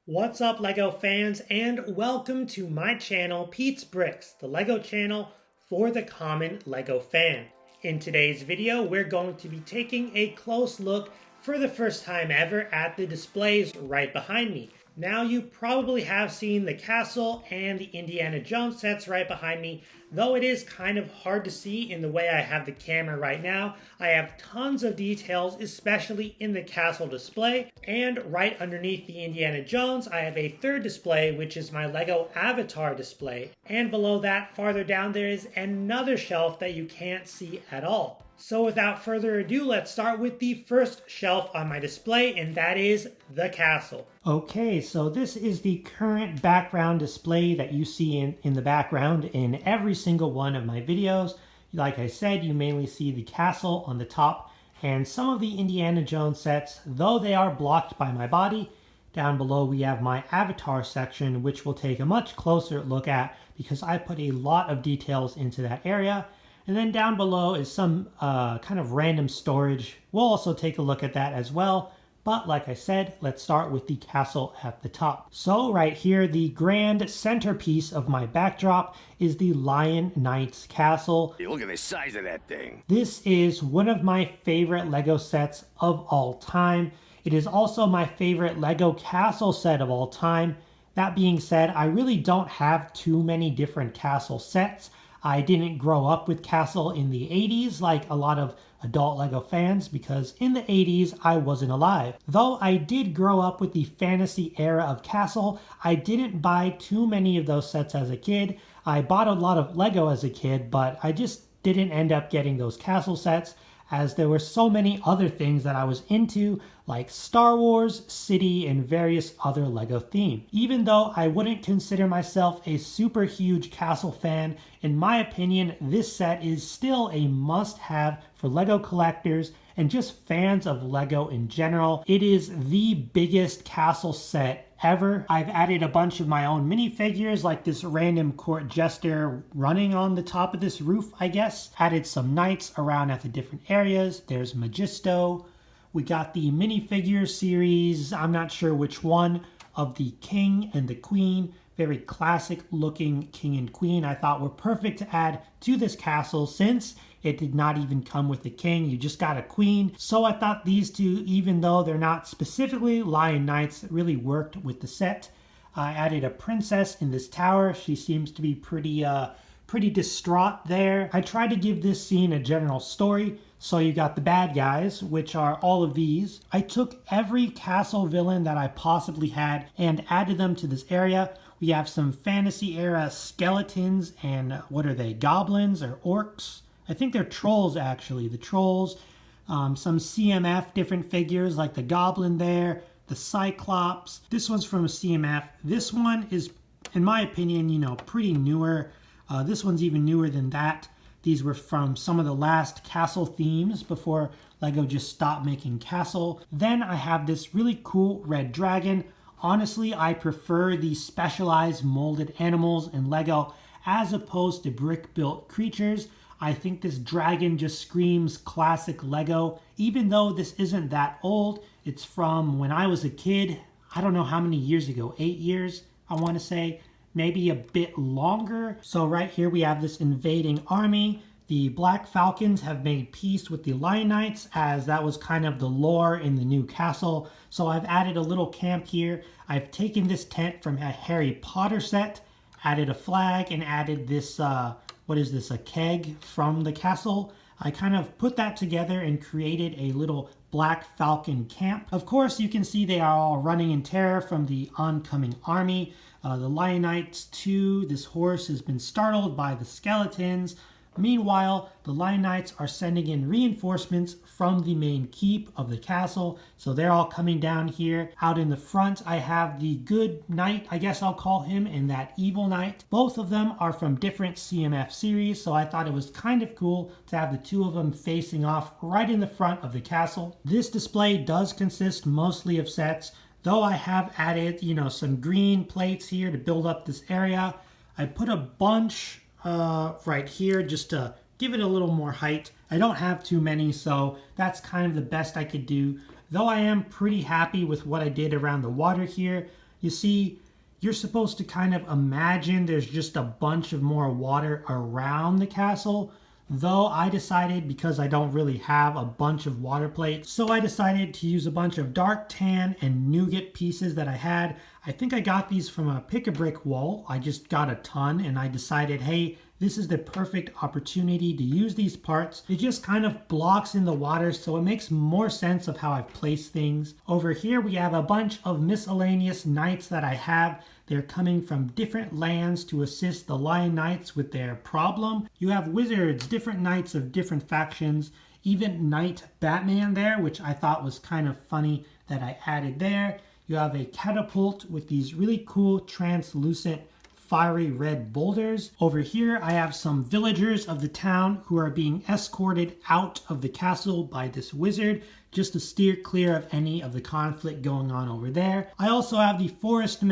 What's up, LEGO fans, and welcome to my channel, Pete's Bricks, the LEGO channel for the common LEGO fan. In today's video, we're going to be taking a close look for the first time ever at the displays right behind me. Now, you probably have seen the castle and the Indiana Jones sets right behind me, though it is kind of hard to see in the way I have the camera right now. I have tons of details, especially in the castle display, and right underneath the Indiana Jones, I have a third display, which is my LEGO Avatar display. And below that, farther down, there is another shelf that you can't see at all. So without further ado, let's start with the first shelf on my display, and that is the castle. Okay, so this is the current background display that you see in the background in every single one of my videos. Like I said, you mainly see the castle on the top and some of the Indiana Jones sets, though they are blocked by my body. Down below we have my Avatar section, which we'll take a much closer look at because I put a lot of details into that area. And then down below is some kind of random storage. We'll also take a look at that as well. But like I said, let's start with the castle at the top. So right here, the grand centerpiece of my backdrop is the Lion Knight's castle. Hey, look at the size of that thing. This is one of my favorite LEGO sets of all time. It is also my favorite LEGO castle set of all time. That being said, I really don't have too many different castle sets. I didn't grow up with Castle in the 80s like a lot of adult LEGO fans because in the 80s I wasn't alive. Though I did grow up with the fantasy era of Castle, I didn't buy too many of those sets as a kid. I bought a lot of LEGO as a kid, but I just didn't end up getting those Castle sets as there were so many other things that I was into, like Star Wars, City, and various other LEGO themes. Even though I wouldn't consider myself a super huge castle fan, in my opinion, this set is still a must-have for LEGO collectors and just fans of LEGO in general. It is the biggest castle set ever. I've added a bunch of my own minifigures, like this random court jester running on the top of this roof, I guess. Added some knights around at the different areas. There's Magisto. We got the minifigure series, I'm not sure which one, of the king and the queen. Very classic looking king and queen. I thought were perfect to add to this castle since it did not even come with a king. You just got a queen. So I thought these two, even though they're not specifically Lion Knights, really worked with the set. I added a princess in this tower. She seems to be pretty distraught there. I tried to give this scene a general story. So you got the bad guys, which are all of these. I took every castle villain that I possibly had and added them to this area. We have some fantasy era skeletons and what are they, goblins or orcs? I think they're trolls actually, the trolls. Some CMF different figures like the goblin there, the Cyclops. This one's from CMF. This one is, in my opinion, pretty newer. This one's even newer than that. These were from some of the last castle themes before LEGO just stopped making castle. Then I have this really cool red dragon. Honestly, I prefer the specialized molded animals in LEGO as opposed to brick-built creatures. I think this dragon just screams classic LEGO. Even though this isn't that old, it's from when I was a kid. I don't know how many years ago, 8 years, I want to say. Maybe a bit longer. So right here we have this invading army. The Black Falcons have made peace with the Lion Knights as that was kind of the lore in the new castle. So I've added a little camp here. I've taken this tent from a Harry Potter set, added a flag, and added this, what is this, a keg from the castle. I kind of put that together and created a little Black Falcon camp. Of course, you can see they are all running in terror from the oncoming army. The Lion Knights too, this horse has been startled by the skeletons. Meanwhile, the Lion Knights are sending in reinforcements from the main keep of the castle. So they're all coming down here. Out in the front, I have the good knight, I guess I'll call him, and that evil knight. Both of them are from different CMF series, so I thought it was kind of cool to have the two of them facing off right in the front of the castle. This display does consist mostly of sets, though I have added, some green plates here to build up this area. I put a bunch right here just to give it a little more height. I don't have too many, so that's kind of the best I could do. Though I am pretty happy with what I did around the water here. You see, you're supposed to kind of imagine there's just a bunch of more water around the castle. Though I decided, because I don't really have a bunch of water plates, so I decided to use a bunch of dark tan and nougat pieces that I had. I think I got these from a pick-a-brick wall. I just got a ton and I decided, hey, this is the perfect opportunity to use these parts. It just kind of blocks in the water, so it makes more sense of how I've placed things. Over here we have a bunch of miscellaneous knights that I have. They're coming from different lands to assist the Lion Knights with their problem. You have wizards, different knights of different factions, even Knight Batman there, which I thought was kind of funny that I added there. You have a catapult with these really cool translucent fiery red boulders. Over here I have some villagers of the town who are being escorted out of the castle by this wizard just to steer clear of any of the conflict going on over there. I also have the forest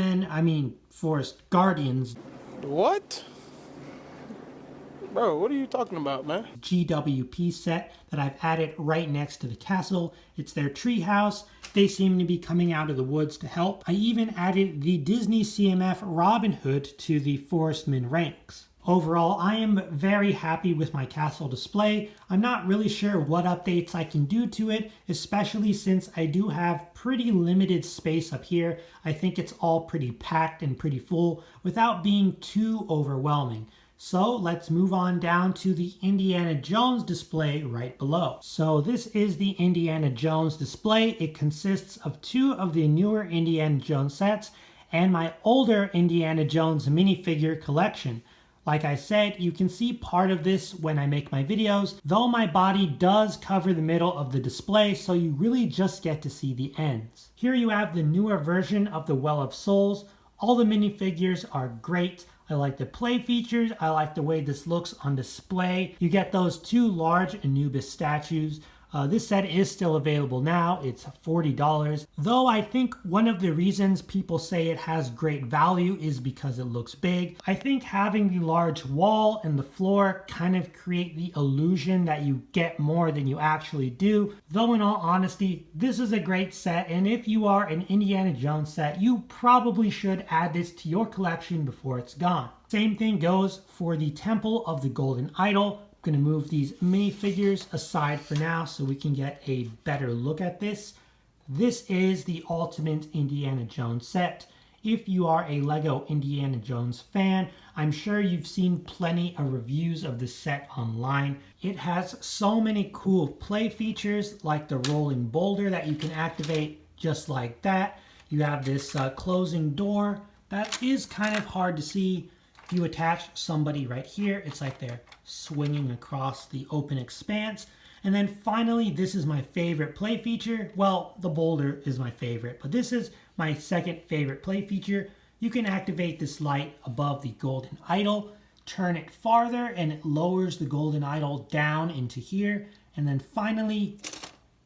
guardians. What? Bro, what are you talking about, man? GWP set that I've added right next to the castle. It's their tree house. They seem to be coming out of the woods to help. I even added the Disney CMF Robin Hood to the Forestman ranks. Overall, I am very happy with my castle display. I'm not really sure what updates I can do to it, especially since I do have pretty limited space up here. I think it's all pretty packed and pretty full without being too overwhelming. So let's move on down to the Indiana Jones display right below. So this is the Indiana Jones display. It consists of 2 of the newer Indiana Jones sets and my older Indiana Jones minifigure collection. Like I said, you can see part of this when I make my videos, though my body does cover the middle of the display, so you really just get to see the ends. Here you have the newer version of the Well of Souls. All the minifigures are great. I like the play features. I like the way this looks on display. You get those 2 large Anubis statues. This set is still available now. It's $40. Though I think one of the reasons people say it has great value is because it looks big. I think having the large wall and the floor kind of create the illusion that you get more than you actually do. Though in all honesty, this is a great set, and if you are an Indiana Jones set, you probably should add this to your collection before it's gone. Same thing goes for the Temple of the Golden Idol. I'm going to move these minifigures aside for now so we can get a better look at this. This is the Ultimate Indiana Jones set. If you are a LEGO Indiana Jones fan, I'm sure you've seen plenty of reviews of this set online. It has so many cool play features like the rolling boulder that you can activate just like that. You have this closing door that is kind of hard to see. If you attach somebody right here, it's like they're swinging across the open expanse. And then finally, this is my favorite play feature. Well, the boulder is my favorite, but this is my second favorite play feature. You can activate this light above the golden idol, turn it farther, and it lowers the golden idol down into here. And then finally,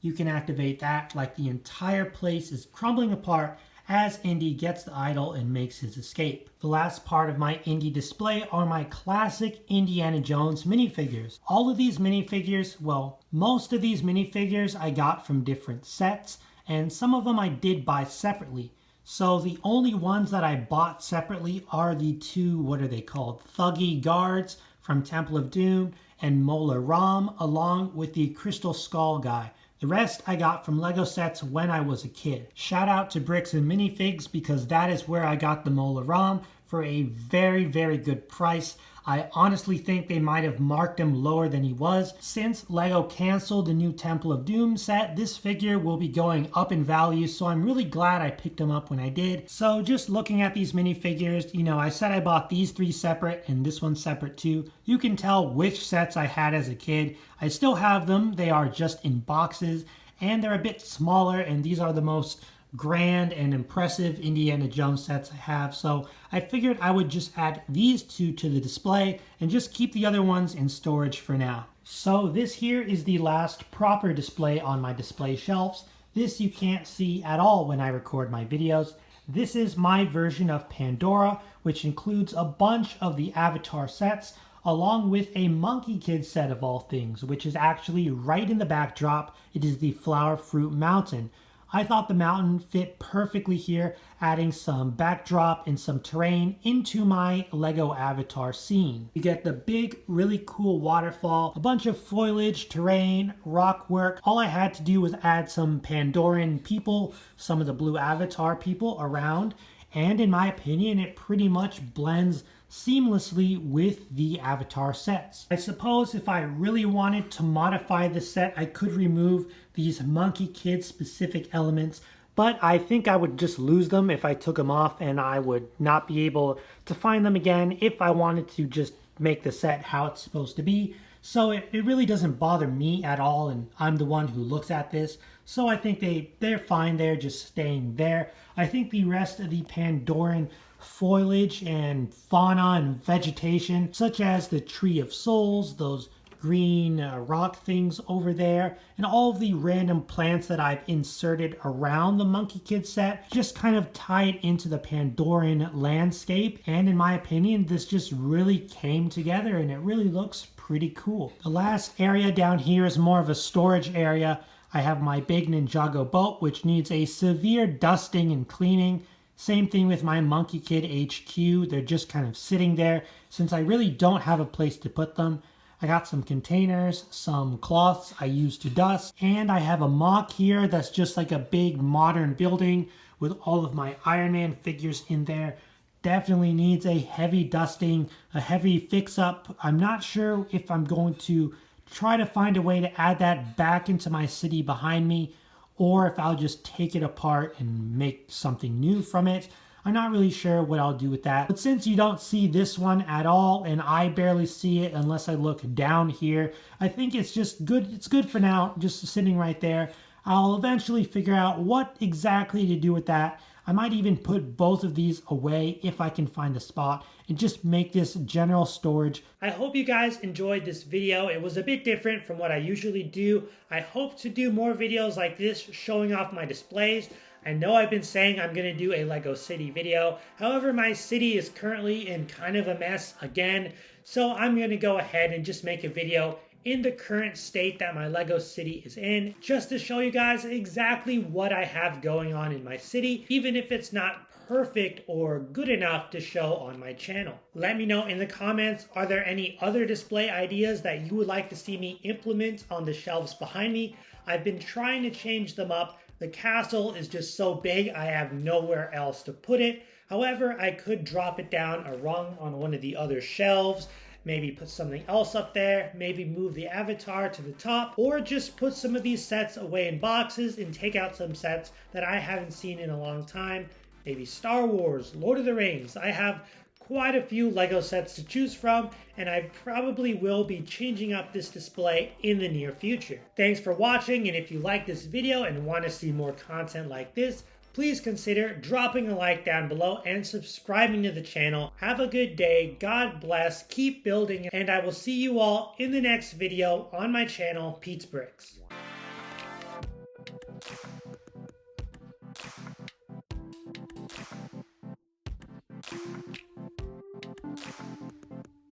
you can activate that like the entire place is crumbling apart as Indy gets the idol and makes his escape. The last part of my Indy display are my classic Indiana Jones minifigures. All of these minifigures, well, most of these minifigures I got from different sets, and some of them I did buy separately. So the only ones that I bought separately are the 2, what are they called? Thuggy guards from Temple of Doom and Mola Ram, along with the Crystal Skull guy. The rest I got from LEGO sets when I was a kid. Shout out to Bricks and Minifigs because that is where I got the Mola Ram for a very, very good price. I honestly think they might have marked him lower than he was. Since LEGO canceled the new Temple of Doom set, this figure will be going up in value, so I'm really glad I picked him up when I did. So just looking at these minifigures, you know, I said I bought these 3 separate and this one separate too. You can tell which sets I had as a kid. I still have them. They are just in boxes and they're a bit smaller, and these are the most grand and impressive Indiana Jones sets I have, so I figured I would just add these 2 to the display and just keep the other ones in storage for now. So this here is the last proper display on my display shelves. This you can't see at all when I record my videos. This is my version of Pandora, which includes a bunch of the Avatar sets, along with a Monkie Kid set of all things, which is actually right in the backdrop. It is the Flower Fruit Mountain. I thought the mountain fit perfectly here, adding some backdrop and some terrain into my Lego avatar scene. You get the big, really cool waterfall, a bunch of foliage, terrain, rock work. All I had to do was add some Pandoran people, some of the blue avatar people around, and in my opinion, it pretty much blends seamlessly with the avatar sets. I suppose if I really wanted to modify the set, I could remove these Monkey Kid specific elements, but I think I would just lose them if I took them off, and I would not be able to find them again if I wanted to just make the set how it's supposed to be. So it really doesn't bother me at all, and I'm the one who looks at this. So I think they're fine there, just staying there. I think the rest of the Pandoran foliage and fauna and vegetation, such as the Tree of Souls, those green rock things over there, and all of the random plants that I've inserted around the Monkey Kid set, just kind of tied into the Pandoran landscape. And in my opinion, this just really came together and it really looks pretty cool. The last area down here is more of a storage area. I have my big Ninjago boat, which needs a severe dusting and cleaning. Same thing with my Monkey Kid HQ. They're just kind of sitting there since I really don't have a place to put them. I got some containers, some cloths I use to dust, and I have a mock here that's just like a big modern building with all of my Iron Man figures in there. Definitely needs a heavy dusting, a heavy fix up. I'm not sure if I'm going to try to find a way to add that back into my city behind me, or if I'll just take it apart and make something new from it. I'm not really sure what I'll do with that. But since you don't see this one at all, and I barely see it unless I look down here, I think it's just good. It's good for now, just sitting right there. I'll eventually figure out what exactly to do with that. I might even put both of these away if I can find a spot and just make this general storage. I hope you guys enjoyed this video. It was a bit different from what I usually do. I hope to do more videos like this showing off my displays. I know I've been saying I'm going to do a Lego City video. However, my city is currently in kind of a mess again. So I'm going to go ahead and just make a video in the current state that my Lego city is in, just to show you guys exactly what I have going on in my city, even if it's not perfect or good enough to show on my channel. Let me know in the comments, are there any other display ideas that you would like to see me implement on the shelves behind me? I've been trying to change them up. The castle is just so big, I have nowhere else to put it. However, I could drop it down a rung on one of the other shelves, maybe put something else up there, maybe move the avatar to the top, or just put some of these sets away in boxes and take out some sets that I haven't seen in a long time. Maybe Star Wars, Lord of the Rings. I have quite a few Lego sets to choose from, and I probably will be changing up this display in the near future. Thanks for watching, and if you like this video and want to see more content like this, please consider dropping a like down below and subscribing to the channel. Have a good day, God bless, keep building, and I will see you all in the next video on my channel, Pete's Bricks.